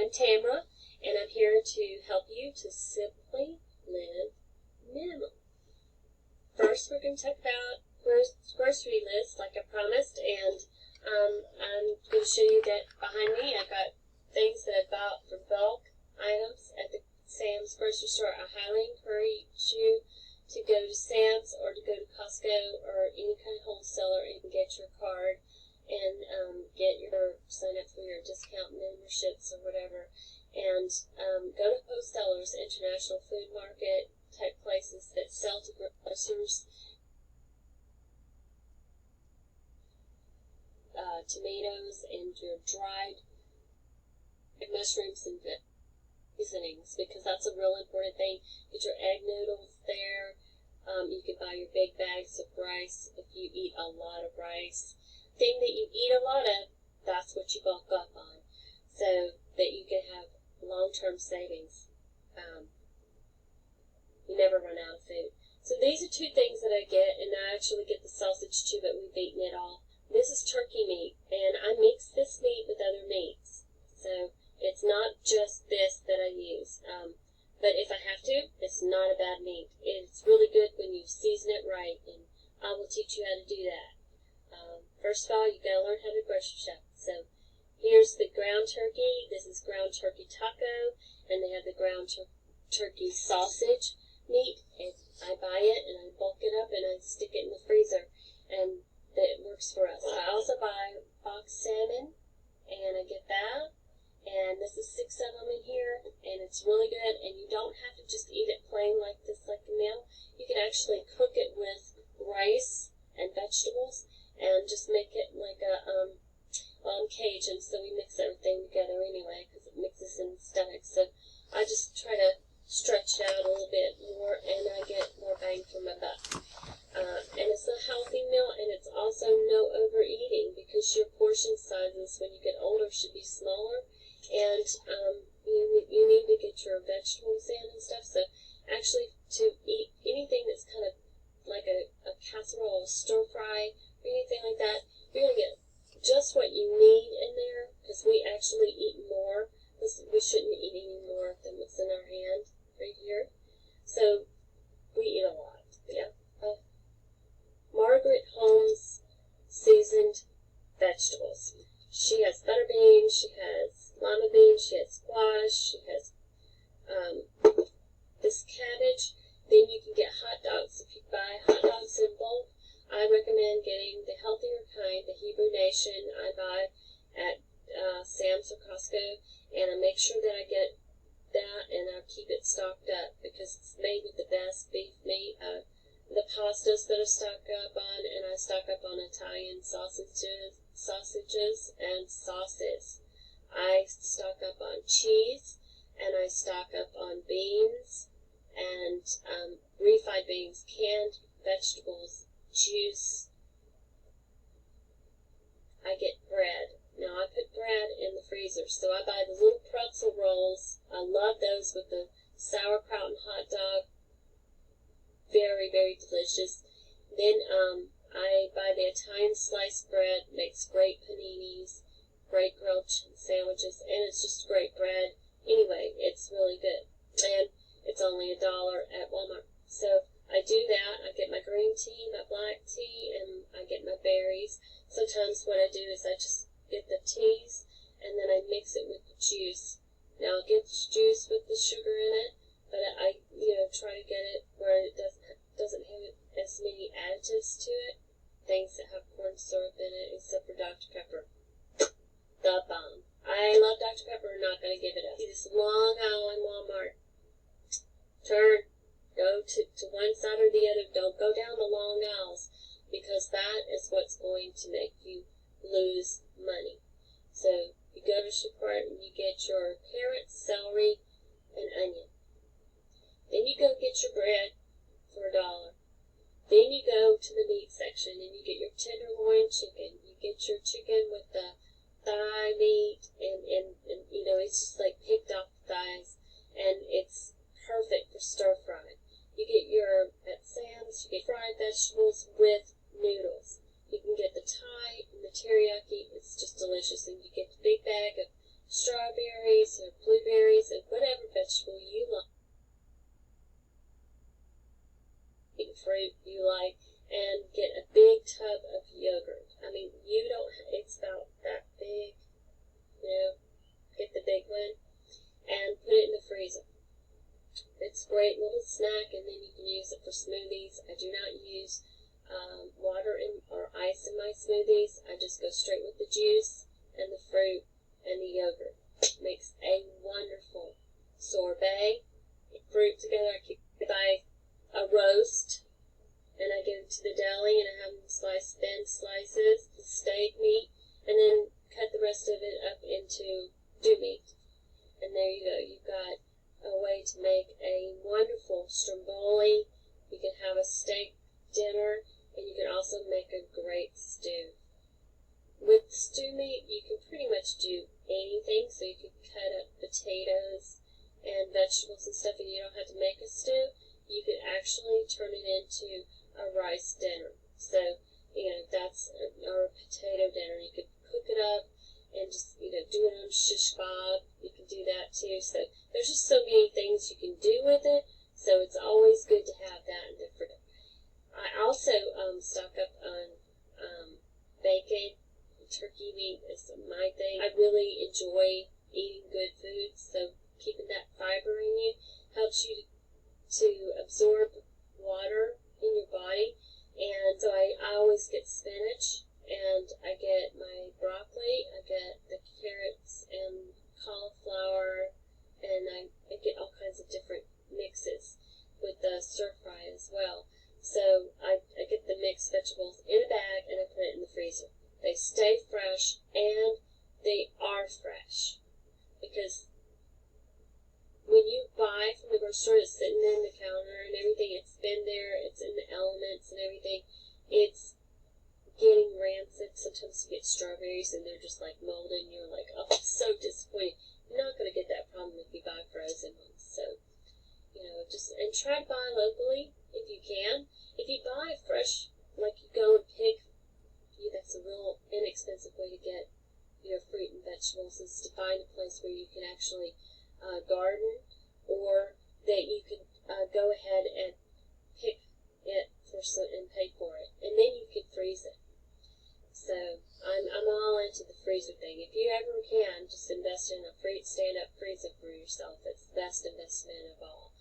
I'm Tamra, and I'm here to help you to simply live minimal. First, we're going to talk about grocery list, like I promised, and I'm going to show you that behind me I've got things that I bought for bulk items at the Sam's grocery store. I highly encourage you to go to Sam's or to go to Costco or any kind of wholesaler and get your card and sign up for your discount memberships or whatever. And go to wholesalers, international food market type places that sell to grocers, tomatoes and your dried mushrooms and seasonings, because that's a real important thing. Get your egg noodles there. You can buy your big bags of rice if you eat a lot of rice. Thing that you eat a lot of, that's what you bulk up on, so that you can have long-term savings. You never run out of food. So these are two things that I get, and I actually get the sausage too, but we've eaten it all. This is turkey meat, and I mix this meat with other meats. So it's not just this that I use. But if I have to, it's not a bad meat. It's really good when you season it right, and I will teach you how to do that. First of all, you got to learn how to grocery shop. So here's the ground turkey. This is ground turkey taco, and they have the ground turkey sausage meat. And I buy it, and I bulk it up, and I stick it in the freezer, and it works for us. I also buy box salmon, and I get that. And this is 6 of them in here, and it's really good. And you don't have to just eat it plain like this, like a meal. You can actually cook it with rice and vegetables, and just make it like a, I'm Cajun, so we mix everything together anyway, because it mixes in the stomach. So I just try to stretch it out a little bit more, and I get more bang for my buck. And it's a healthy meal, and it's also no overeating, because your portion sizes when you get older should be smaller, and you need to get your vegetables in and stuff. So actually, to eat anything that's kind of like a casserole, stir fry, or anything like that, you're going to get just what you need in there, because we actually eat more. We shouldn't eat any more than what's in our hand right here. So we eat a lot. Yeah. Margaret Holmes seasoned vegetables. She has butter beans, she has lima beans, she has squash, she has this cabbage. Then you can get hot dogs. If you buy hot dogs in bulk, I recommend getting the healthier kind, the Hebrew Nation. I buy at Sam's or Costco, and I make sure that I get that, and I keep it stocked up, because it's made with the best beef meat. The pastas that I stock up on, and I stock up on Italian sausages and sauces. I stock up on cheese, and I stock up on beans, and refried beans, canned vegetables, juice. I get bread. Now, I put bread in the freezer, so I buy the little pretzel rolls. I love those with the sauerkraut and hot dog. Very, very delicious. Then I buy the Italian sliced bread. Makes great paninis, great grilled sandwiches, and it's just great bread. Anyway, it's really good. And it's only $1 at Walmart. So I do that. I get my green tea, my black tea, and I get my berries. Sometimes what I do is I just get the teas, and then I mix it with the juice. Now, I'll get the juice with the sugar in it, but I try to get it where it doesn't have as many additives to it, things that have corn syrup in it, except for Dr. Pepper. The bomb. I love Dr. Pepper, not going to give it up. See this long aisle in Walmart. Go to one side or the other. Don't go down the long aisles, because that is what's going to make you lose money. So you go to the cart and you get your carrots, celery, and onion. Then you go get your bread for $1. Then you go to the meat section and you get your tenderloin chicken. You get your chicken with the thigh meat, and it's just like picked off the thighs, and it's perfect for stir fry. You get at Sam's, you get fried vegetables with noodles. You can get the Thai and the teriyaki. It's just delicious. And you get the big bag of strawberries or blueberries or whatever vegetable you like, fruit you like, and get a big tub of yogurt. I mean, it's about that big, get the big one, and put it in the freezer. It's a great little snack, and then you can use it for smoothies. I do not use water or ice in my smoothies. I just go straight with the juice and the fruit and the yogurt. It makes a wonderful sorbet. Fruit together, I buy a roast, and I go to the deli and I have them sliced thin slices, steak meat, and then cut the rest of it up into stew meat. And there you go. You've got a way to make a wonderful stromboli. You can have a steak dinner, and you can also make a great stew. With stew meat, you can pretty much do anything. So you can cut up potatoes and vegetables and stuff, and you don't have to make a stew. You could actually turn it into a rice dinner. So, that's or a potato dinner. You could cook it up and just, do it on shish kebab. You can do that too. So there's just so many things you can do with it. So it's always good to have that in the fridge. I also stock up on bacon. Turkey meat is my thing. I really enjoy eating good food. So keeping that fiber in you helps you to absorb water in your body. And so I always get spinach, and I get my broccoli, I get the carrots and cauliflower, and I get all kinds of different mixes with the stir fry as well. So I get the mixed vegetables in a bag, and I put it in the freezer. They stay fresh, and they are fresh. Because when you buy from the grocery store, it's sitting in the counter and everything, it's been there, it's in the elements and everything, it's getting rancid. Sometimes you get strawberries and they're just like molded, and you're like, oh, I'm so disappointed. You're not going to get that problem if you buy frozen ones. So, and try to buy locally if you can. If you buy fresh, like you go and pick, that's a real inexpensive way to get your fruit and vegetables, is to find a place where you can actually garden, or that you can go ahead and pick it and pay for it, and then you can freeze it. So I'm all into the freezer thing. If you ever can, just invest in a stand-up freezer for yourself. It's the best investment of all.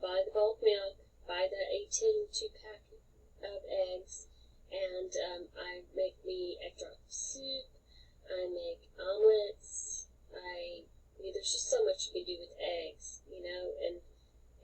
Buy the bulk milk, buy the 18 2-pack of eggs, and I make me egg drop soup. I make omelets. There's just so much you can do with eggs, and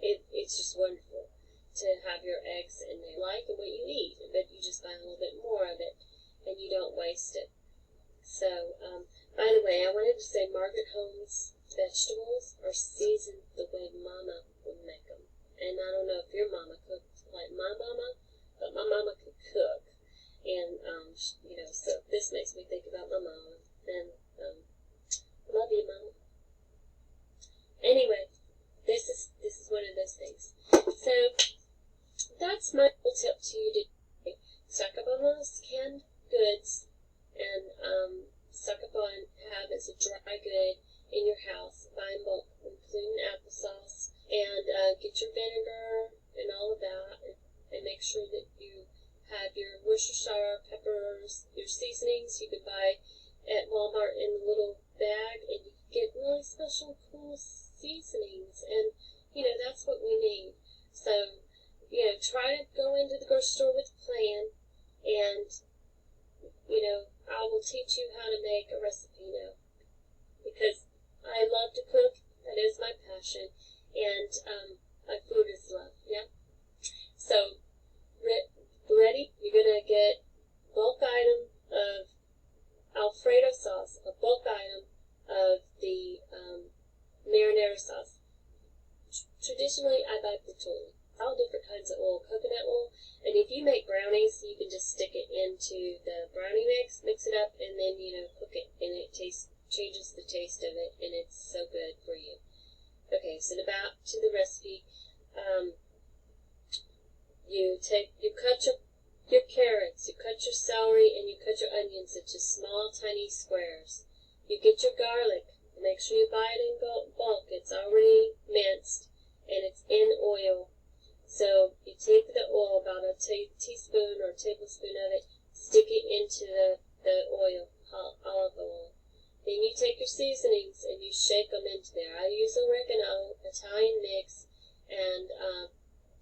it's just wonderful to have your eggs in there, like and what you eat, but you just buy a little bit more of it, and you don't waste it. So, by the way, I wanted to say Margaret Holmes vegetables are seasoned the way Mama would make them. And I don't know if your mama cooked like my mama, but my mama could cook. And, so this makes me think about my mama. And, love you, Mama. Anyway, this is one of those things. So that's my little tip to you today. Stock up on those canned goods, and stock up on have as a dry good in your house. Buy in bulk, including applesauce, and get your vinegar and all of that, and make sure that you have your Worcestershire peppers, your seasonings. You can buy at Walmart in a little bag, and you can get really special, cool seasonings, and that's what we need. So try to go into the grocery store with a plan, and I will teach you how to make a recipe now, because I love to cook. That is my passion, and my food is love. Yeah. So ready? You're gonna get bulk item of Alfredo sauce, a bulk item of the marinara sauce. Traditionally, I buy petroleum. All different kinds of oil, coconut oil, and if you make brownies, you can just stick it into the brownie mix it up, and then cook it, and it changes the taste of it, and it's so good for you. Okay, so back to the recipe. You cut your carrots, you cut your celery, and you cut your onions into small, tiny squares. You get your garlic, Make sure you buy it in bulk. It's already minced, and it's in oil. So you take the oil, about a teaspoon or tablespoon of it, stick it into the oil, olive oil. Then you take your seasonings and you shake them into there. I use oregano, Italian mix, and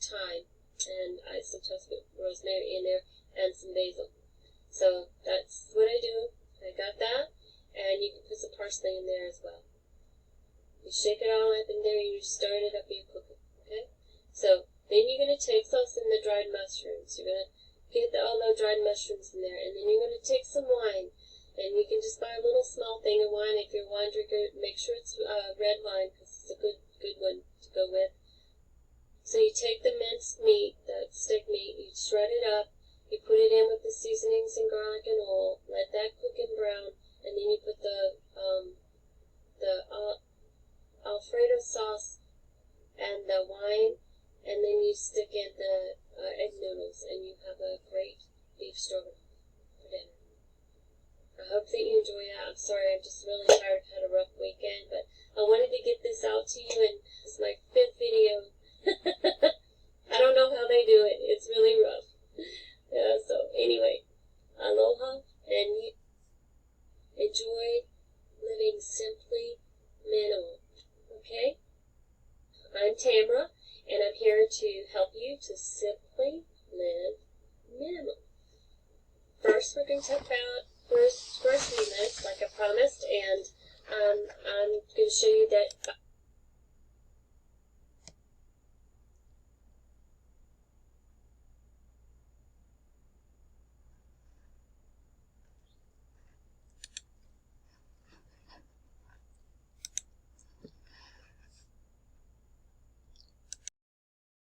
thyme, and I sometimes put rosemary in there and some basil. So that's what I do. I got that, and you can put some parsley in there as well. You shake it all up in there and you stir it up and you cook it. Okay? So then you're going to take sauce in the dried mushrooms. You're going to get all the dried mushrooms in there, and then you're going to take some wine. And you can just buy a little small thing of wine. If you're a wine drinker, make sure it's red wine, because it's a good one to go with. So you take the minced meat, the steak meat, you shred it up, you put it in with the seasonings and garlic and oil, let that cook and brown, and then you put the Alfredo sauce and the wine, and then you stick in the egg noodles, and you have a great beef stroganoff for dinner. I hope that you enjoy that. I'm sorry, I'm just really tired. I've had a rough weekend, but I wanted to get this out to you, and it's my 5th video. I don't know how they do it. It's really rough. So anyway, aloha, and enjoy living simply minimal. Okay? I'm Tamra, and I'm here to help you to simply live minimal. First, we're going to talk about